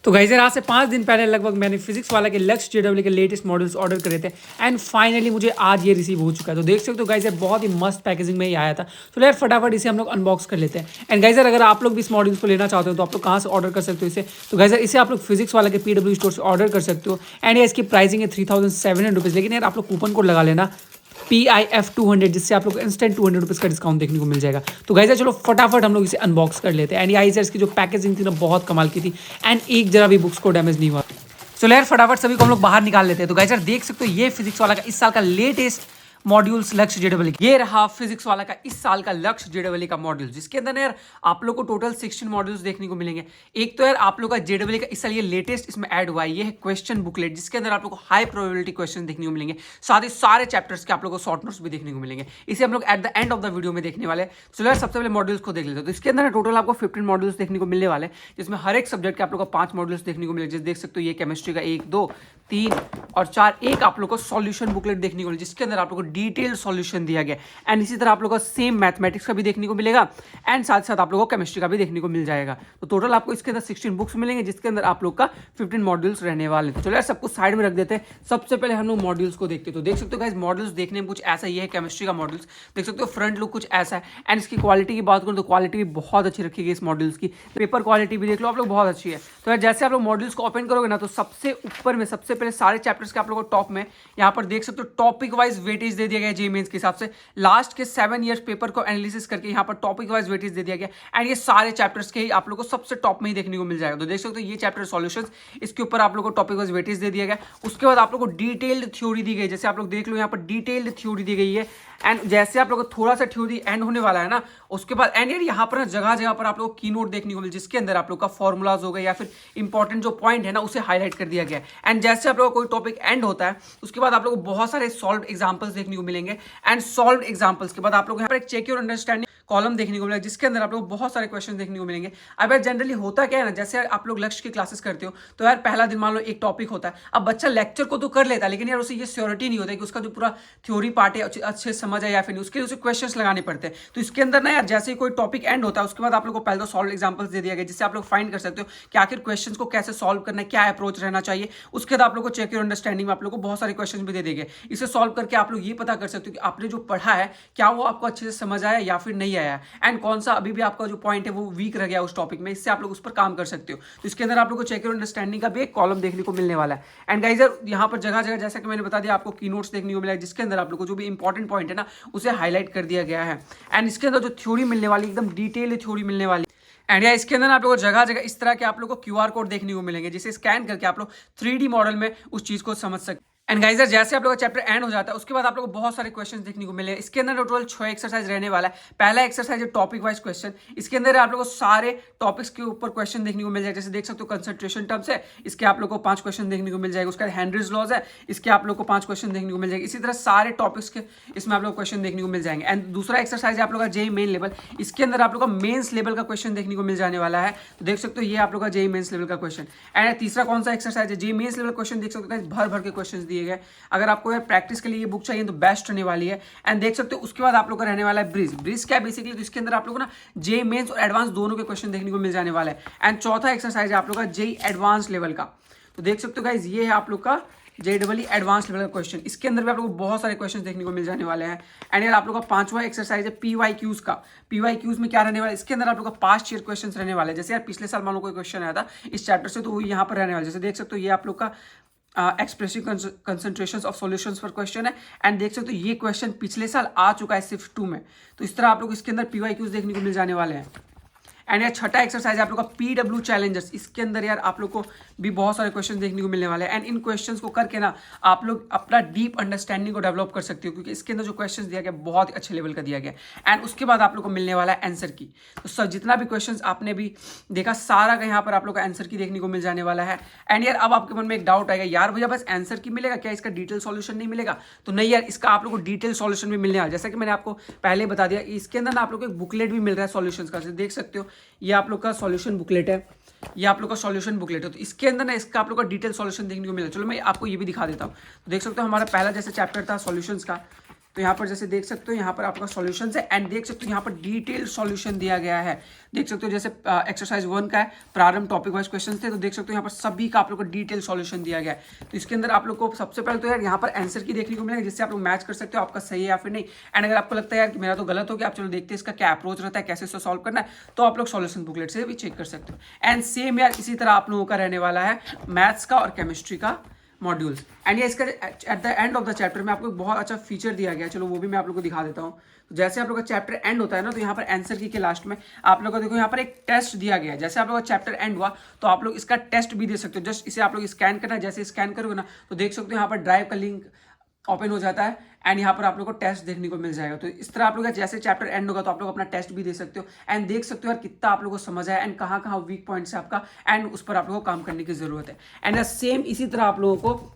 तो गाइस यार आज से 5 दिन पहले लगभग मैंने फिजिक्स वाला के लक्ष्य जेडब्ल्यू के लेटेस्ट मॉडल्स ऑर्डर करे थे एंड फाइनली मुझे आज ये रिसीव हो चुका है। तो देख सकते हो गाइस यार बहुत ही मस्त पैकेजिंग में ही आया था। तो यार फटाफट इसे हम लोग अनबॉक्स कर लेते हैं। एंड गाइस यार अगर आप लोग भी इस मॉडल्स को लेना चाहते हो तो आप लोग कहाँ से ऑर्डर कर सकते हो इसे। तो गाइस यार इसे आप लोग फिजिक्स वाला के पीडब्ल्यू स्टोर से ऑर्डर कर सकते हो। एंड इसकी प्राइसिंग है 3700 रुपीज़। लेकिन यार आप लोग कूपन कोड लगा लेना PIF 200 जिससे आप लोग इंस्टेंट 200 रुपीज़ का डिस्काउंट देखने को मिल जाएगा। तो गाइस चलो फटाफट हम लोग इसे अनबॉक्स कर लेते हैं। एंड आई इसकी जो पैकेजिंग थी ना बहुत कमाल की थी एंड एक जरा भी बुक्स को डैमेज नहीं हुआ। चलो यार फटाफट सभी को हम लोग बाहर निकाल लेते हैं। तो गाइस यार देख सकते हो ये फिजिक्स वाला का इस साल का लेटेस्ट मॉड्यूल्स लक्ष्य जेडब्ल्यू ये रहा फिजिक्स वाला का इस साल का लक्ष्य जेडब्ल्यू का मॉड्यूल, जिसके अंदर यार आप लोग को टोटल 16 मॉड्यूल्स देखने को मिलेंगे। एक तो यार आप लोग का जेडब्ल्यू का इस साल ये लेटेस्ट इसमें ऐड हुआ है, ये है क्वेश्चन बुकलेट, जिसके अंदर आप लोग को हाई प्रोबेबिलिटी क्वेश्चन देखने को मिलेंगे। साथ ही सारे चैप्टर्स के आप लोग को शॉर्ट नोट्स भी देखने को मिलेंगे। इसे हम लोग at the end of the video में देखने वाले। चलो यार सबसे पहले मॉड्यूल्स को देख लेते हैं। तो इसके अंदर टोटल आपको 15 मॉड्यूल्स देखने को मिलने वाले, जिसमें हर एक सब्जेक्ट के आप लोग को 5 मॉड्यूल्स देखने को मिलेंगे। जैसे देख सकते हो ये केमिस्ट्री का 1, 2, 3 और 4। एक आप लोग को सॉल्यूशन बुकलेट देखने को मिलेगी, जिसके अंदर आप लोग को डिटेल सॉल्यूशन दिया गया। एंड इसी तरह आप लोगों को सेम मैथमेटिक्स का भी देखने को मिलेगा एंड साथ साथ आप लोगों को केमिस्ट्री का भी देखने को मिल जाएगा। तो टोटल आपको इसके अंदर 16 बुक्स मिलेंगे, जिसके अंदर आप लोग का 15 मॉड्यूल्स रहने वाले हैं। तो चलो यार सबको साइड में रख देते हैं। सबसे पहले हम लोग मॉड्यूल्स को देखते हैं। तो देख सकते हो गाइस मॉड्यूल्स देखने में कुछ ऐसा ही है। केमिस्ट्री का मॉड्यूल्स देख सकते हो, फ्रंट लुक कुछ ऐसा है। एंड इसकी क्वालिटी की बात करूँ तो क्वालिटी भी बहुत अच्छी रखी गई इस मॉड्यूल्स की। पेपर क्वालिटी भी देख लो आप लोग बहुत अच्छी है। तो यार जैसे आप लोग मॉड्यूल्स को ओपन करोगे ना, तो सबसे ऊपर में सबसे पहले सारे चैप्टर्स के आप लोगों को टॉप में यहाँ पर देख सकते हो टॉपिक वाइज वेटेज दे दिया गया जेईई मेंस के हिसाब से। लास्ट के 7 ईयर्स पेपर को एनालिसिस करके यहाँ पर टॉपिक वाइज वेटेज दे दिया गया। एंड ये सारे चैप्टर्स के ही आप लोगों को सबसे टॉप में ही देखने को मिल जाएगा। तो देख सकते हो ये चैप्टर सॉल्यूशंस, इसके ऊपर आप लोगों को टॉपिक वाइज वेटेज दे दिया गया। उसके बाद आप लोगों को डिटेल्ड थ्योरी दी गई। जैसे आप लोग देख लो यहाँ पर डिटेल्ड थ्योरी दी गई है। एंड जैसे आप लोगों को थोड़ा सा थ्योरी एंड होने वाला है ना, उसके बाद एंड यार यहाँ पर जगह जगह पर आप लोग को की नोट देखने को मिले, जिसके अंदर आप लोग का फॉर्मूलाज हो गए या फिर इंपॉर्टेंट जो पॉइंट है ना उसे हाईलाइट कर दिया गया है। एंड जैसे आप लोगों को कोई टॉपिक एंड होता है, उसके बाद आप लोग को बहुत सारे सॉल्व एग्जाम्पल्स देखने को मिलेंगे। एंड सॉल्व एग्जाम्पल्स के बाद आप लोग यहाँ पर एक चेक योर अंडरस्टैंडिंग कॉलम देखने को मिलेगा, जिसके अंदर आप लोग बहुत सारे क्वेश्चन देखने को मिलेंगे। अब यार जनरली होता क्या है ना, जैसे आप लोग लक्ष्य की क्लासेस करते हो तो यार पहला दिन मान लो एक टॉपिक होता है। अब बच्चा लेक्चर को तो कर लेता है, लेकिन यार उसे ये श्योरिटी नहीं होता है कि उसका जो पूरा थ्योरी पार्ट है अच्छे से समझ है या फिर नहीं। उसके लिए उसे क्वेश्चंस लगाने पड़ते हैं। तो इसके अंदर ना यार जैसे ही कोई टॉपिक एंड होता है, उसके बाद आप लोग को पहले तो सॉल्व एग्जाम्पल्स दे दिया गया, जिससे आप लोग फाइंड कर सकते हो कि आखिर क्वेश्चन को कैसे सॉल्व करना है, क्या अप्रोच रहना चाहिए। उसके बाद आप लोग को चेक योर अंडरस्टैंडिंग में आप लोग को बहुत सारे क्वेश्चन भी दे देंगे। इसे सॉल्व करके आप लोग ये पता कर सकते हो कि आपने जो पढ़ा है क्या वो आपको अच्छे से समझ आया या फिर नहीं आया, एंड कौन सा अभी भी आपका जो पॉइंट है वो वीक रह गया उस टॉपिक में। इससे आप लोग उस पर काम कर सकते हो। तो इसके अंदर आप लोग को चेक योर अंडरस्टैंडिंग का भी एक कॉलम देखने को मिलने वाला है। एंड गाइस यहाँ पर जगह जगह जैसा कि मैंने बता दिया आपको की नोट्स देखने को मिला है, जिसके अंदर आप लोग को जो भी इंपॉर्टेंट पॉइंट है ना उसे हाईलाइट कर दिया गया है। एंड इसके अंदर जो थ्योरी मिलने वाली एकदम डिटेल थ्योरी मिलने वाली। एंड या इसके अंदर आप लोगों को जगह जगह इस तरह के आप लोग को QR कोड देखने को मिलेंगे, जिसे स्कैन करके आप लोग 3D मॉडल में उस चीज को समझ सकते। एंड गाइस जैसे आप लोगों का चैप्टर एंड हो जाता है, उसके बाद आप लोगों को बहुत सारे क्वेश्चंस देखने को मिले। इसके अंदर टोटल 6 एक्सरसाइज रहने वाला है। पहला एक्सरसाइज है टॉपिक वाइज क्वेश्चन। इसके अंदर आप लोगों को सारे टॉपिक्स के ऊपर क्वेश्चन देखने को मिल जाएगा। जैसे देख सकते हो कंसंट्रेशन टर्म्स है, इसके आप लोग को 5 क्वेश्चन देखने को मिल जाएगा। उसका हेनरीज लॉज है, इसके आप लोग को 5 क्वेश्चन देखने को मिल जाएगा। इसी तरह सारे टॉपिक्स के इसमें आप लोग क्वेश्चन देखने को मिल जाएंगे। एंड दूसरा एक्सरसाइज है आप लोग का जेईई मेन लेवल। इसके अंदर आप लोग का मेंस लेवल का क्वेश्चन देखने को मिल जाने वाला है। तो देख सकते हो ये आप लोग का जेईई मेंस लेवल का क्वेश्चन। एंड तीसरा कौन सा एक्सरसाइज है, जेईई मेंस लेवल क्वेश्चन देख सकते हो भर भर के क्वेश्चन दिए गए। अगर आपको यार प्रैक्टिस के लिए ये बुक चाहिए तो बेस्ट रहने वाली है। एंड देख सकते हो उसके बाद आप लोग का रहने वाला है ब्रिज। ब्रिज क्या बेसिकली, तो इसके अंदर आप लोग ना जेईई मेंस और एडवांस दोनों के क्वेश्चन देखने को मिल जाने वाला है। एंड चौथा एक्सरसाइज है आप लोग का जेईई एडवांस लेवल का। तो देख सकते हो गाइस ये है आप लोग का जेईई एडवांस लेवल का क्वेश्चन। इसके अंदर भी आप लोग को बहुत सारे क्वेश्चन देखने को मिल जाने वाले हैं। एंड यार आप लोग का 5वां एक्सरसाइज है PYQs का। PYQs में क्या रहने वाला है, इसके अंदर आप लोग का पास्ट ईयर क्वेश्चन रहने वाले हैं। जैसे यार पिछले साल मान लो कोई क्वेश्चन आया था इस चैप्टर से, तो वो यहाँ पर रहने वाला है। जैसे देख सकते हो ये आप लोग का एक्सप्रेसिव कंसंट्रेशंस ऑफ सॉल्यूशंस पर क्वेश्चन है। एंड देख सकते हो ये क्वेश्चन पिछले साल आ चुका है सिर्फ 2 में। तो इस तरह आप लोग इसके अंदर PYQs देखने को मिल जाने वाले हैं। एंड यार छठा एक्सरसाइज आप लोग का PW चैलेंजर्स। इसके अंदर यार आप लोग को भी बहुत सारे क्वेश्चन देखने को मिलने वाले हैं। एंड इन क्वेश्चंस को करके ना आप लोग अपना डीप अंडरस्टैंडिंग को डेवलप कर सकते हो, क्योंकि इसके अंदर जो क्वेश्चंस दिया गया बहुत ही अच्छे लेवल का दिया गया। एंड उसके बाद आप लोग को मिलने वाला है आंसर की। तो सब जितना भी क्वेश्चंस आपने भी देखा सारा का यहाँ पर आप लोग का आंसर की देखने को मिल जाने वाला है। एंड यार अब आपके मन में एक डाउट आएगा, यार भैया बस आंसर की मिलेगा क्या, इसका डिटेल सॉल्यूशन नहीं मिलेगा? तो नहीं यार, इसका आप लोग को डिटेल सॉल्यूशन भी मिलने वाला है। जैसा कि मैंने आपको पहले बता दिया, इसके अंदर ना आप लोग को एक बुकलेट भी मिल रहा है सॉल्यूशंस का। देख सकते हो ये आप लोग का सॉल्यूशन बुकलेट है, ये आप लोग का सॉल्यूशन बुकलेट है। तो इसके अंदर ना इसका आप लोग का डिटेल सॉल्यूशन देखने को मिलेगा। चलो मैं आपको ये भी दिखा देता हूँ। तो देख सकते हो हमारा पहला जैसे चैप्टर था सॉल्यूशंस का, तो यहाँ पर जैसे देख सकते हो यहाँ पर आपका सॉल्यूशन है एंड देख सकते हो यहाँ पर डिटेल सॉल्यूशन दिया गया है। देख सकते हो जैसे एक्सरसाइज 1 का है, प्रारंभ टॉपिक वाइज क्वेश्चन थे, तो देख सकते हो यहाँ पर सभी का आप लोग को डिटेल सॉल्यूशन दिया गया है। तो इसके अंदर आप लोग को सबसे पहले तो यार यहाँ पर आंसर की देखने को मिलेगा, जिससे आप लोग मैच कर सकते हो आपका सही है या फिर नहीं। एंड अगर आपको लगता है यार कि मेरा तो गलत हो गया, आप चलो देखते हैं इसका क्या अप्रोच रहता है, कैसे इसको सॉल्व करना है, तो आप लोग सॉल्यूशन बुकलेट से भी चेक कर सकते हो। एंड सेम यार इसी तरह आप लोगों का रहने वाला है मैथ्स का और केमिस्ट्री का मॉड्यूल्स। एंड ये इसका at the end of the chapter में आपको एक बहुत अच्छा फीचर दिया गया है, चलो वो भी मैं आप लोग को दिखा देता हूँ। तो जैसे आप लोग का चैप्टर एंड होता है ना, तो यहाँ पर आंसर की के लास्ट में आप लोग को देखो यहाँ पर एक टेस्ट दिया गया है। जैसे आप लोग का चैप्टर एंड हुआ तो आप लोग इसका टेस्ट भी दे सकते हो, जस्ट इसे आप लोग स्कैन करना है। जैसे स्कैन करोगे ना तो देख सकते हो यहाँ पर ड्राइव का लिंक ओपन हो जाता है एंड यहाँ पर आप लोग को टेस्ट देखने को मिल जाएगा। तो इस तरह आप लोग का जैसे चैप्टर एंड होगा तो आप लोग अपना टेस्ट भी दे सकते हो एंड देख सकते हो यार कितना आप लोग को समझ आया एंड कहाँ कहाँ वीक पॉइंट्स है आपका, एंड उस पर आप लोगों को काम करने की जरूरत है। एंड सेम इसी तरह आप लोगों को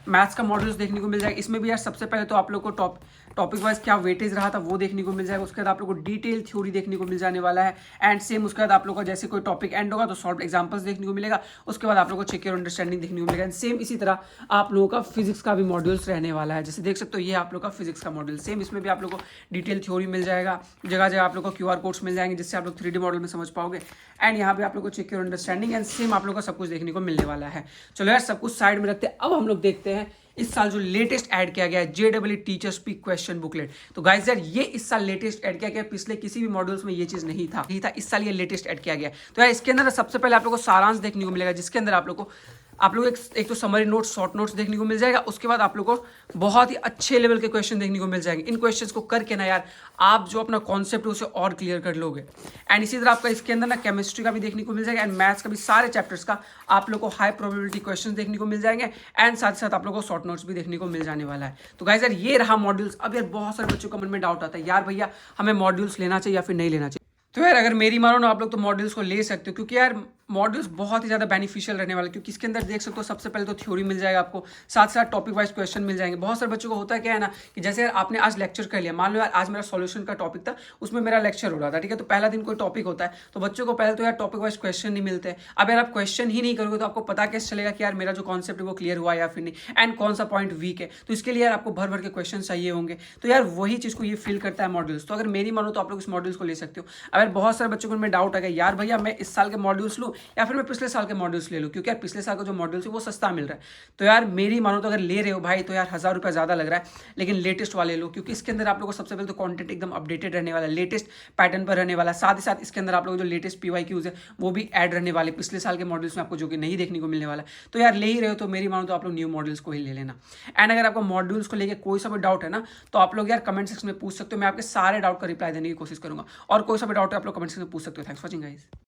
मैथ्स का मॉडल्स देखने को मिल जाएगा। इसमें भी यार सबसे पहले तो आप लोग को टॉपिक वाइज क्या वेटेज रहा था वो देखने को मिल जाएगा। उसके बाद आप लोग को डिटेल थ्योरी देखने को मिल जाने वाला है एंड सेम उसके बाद आप लोग का जैसे कोई टॉपिक एंड होगा तो सॉल्व एग्जांपल्स देखने को मिलेगा। उसके बाद आप लोग को चेक योर अंडरस्टैंडिंग देखने को मिलेगा। एंड सेम इसी तरह आप लोगों का फिजिक्स का भी मॉड्यूल्स रहने वाला है। जैसे देख सकते हो ये आप लोग का फिजिक्स का मॉड्यूल, सेम इसमें भी आप लोग को डिटेल थ्योरी मिल जाएगा, जगह जगह आप लोग को QR कोड्स मिल जाएंगे जिससे आप लोग 3D मॉडल में समझ पाओगे। एंड यहाँ पे आप लोग को check your understanding and same आप लोग को सब कुछ देखने को मिलने वाला है। चलो यार सब कुछ साइड में रखते हैं, अब हम लोग देखते हैं इस साल जो लेटेस्ट ऐड किया गया है JEE teacher speak question booklet. तो गाइस यार ये इस साल लेटेस्ट ऐड किया गया, पिछले किसी भी मॉड्यूल्स में ये चीज नहीं था, इस साल ये लेटेस्ट ऐड किया गया। तो यार इसके अंदर सबसे पहले आप लोग को सारांश देखने को मिलेगा, जिसके अंदर आप लोग एक तो समरी नोट्स, शॉर्ट नोट्स देखने को मिल जाएगा। उसके बाद आप लोग को बहुत ही अच्छे लेवल के क्वेश्चन देखने को मिल जाएंगे। इन क्वेश्चंस को करके ना यार आप जो अपना कॉन्सेप्ट है उसे और क्लियर कर लोगे। एंड इसी तरह आपका इसके अंदर ना केमिस्ट्री का भी देखने को मिल जाएगा एंड मैथ्स का भी, सारे चैप्टर्स का आप लोग को हाई प्रोबेबिलिटी क्वेश्चन देखने को मिल जाएंगे एंड साथ ही साथ आप लोग को शॉर्ट नोट्स भी देखने को मिल जाने वाला है। तो गाइस यार ये रहा मॉड्यूल्स। अब यार बहुत सारे बच्चों का मन में डाउट आता है यार भैया हमें मॉड्यूल्स लेना चाहिए या फिर नहीं लेना चाहिए। तो यार अगर मेरी मानो ना आप लोग तो मॉड्यूल्स को ले सकते हो, क्योंकि यार मॉड्यूल्स बहुत ही ज़्यादा बेनिफिशियल रहने वाला है। क्योंकि इसके अंदर देख सकते हो सबसे पहले तो थ्योरी मिल जाएगा आपको, साथ साथ टॉपिक वाइज क्वेश्चन मिल जाएंगे। बहुत सारे बच्चों को होता है क्या है ना कि जैसे यार आपने आज लेक्चर कर लिया, मान लो यार आज मेरा सॉल्यूशन का टॉपिक था, उसमें मेरा लेक्चर हो रहा था, ठीक है। तो पहला दिन कोई टॉपिक होता है तो बच्चों को पहले तो यार टॉपिक वाइज क्वेश्चन नहीं मिलते। अब यार आप क्वेश्चन ही नहीं करोगे तो आपको पता कैसे चलेगा कि यार मेरा जो कॉन्सेप्ट है वो क्लियर हुआ या फिर नहीं, एंड कौन सा पॉइंट वीक है। तो इसके लिए यार आपको भर भर के क्वेश्चन चाहिए होंगे। तो यार वही चीज़ को ये फील करता है मॉड्यूल्स। तो अगर मेरी मानो तो आप लोग इस मॉड्यूल्स को ले सकते हो। अगर बहुत सारे बच्चों को में डाउट आ गया यार भैया मैं इस साल के मॉड्यूल्स लूँ या फिर मैं पिछले साल के मॉड्यूल्स ले लूँ, क्योंकि यार पिछले साल का जो मॉड्यूल्स है वो सस्ता मिल रहा है। तो यार मेरी मानो तो अगर ले रहे हो भाई तो यार 1000 रुपये ज़्यादा लग रहा है, लेकिन लेटेस्ट वाले लो, क्योंकि इसके अंदर आप लोगों को सबसे पहले तो कंटेंट एकदम अपडेटेड रहने वाला है, लेटेस्ट पैटर्न पर रहने वाला है। साथ ही साथ इसके अंदर आप लोग जो लेटेस्ट PYQs है वो भी ऐड रहने वाले पिछले साल के मॉड्यूल्स में आपको, जो कि नहीं देखने को मिलने वाला है। तो यार ले ही रहे हो तो मेरी मानो तो आप लोग न्यू मॉड्यूल्स को ही ले लेना। एंड अगर आपको मॉड्यूल्स को लेकर कोई सा भी डाउट है ना तो आप लोग यार कमेंट सेक्शन में पूछ सकते हो, मैं आपके सारे डाउट का रिप्लाई देने की कोशिश करूंगा। और कोई सा भी डाउट है आप लोग कमेंट सेक्शन में पूछ सकते हो। Thanks for watching guys.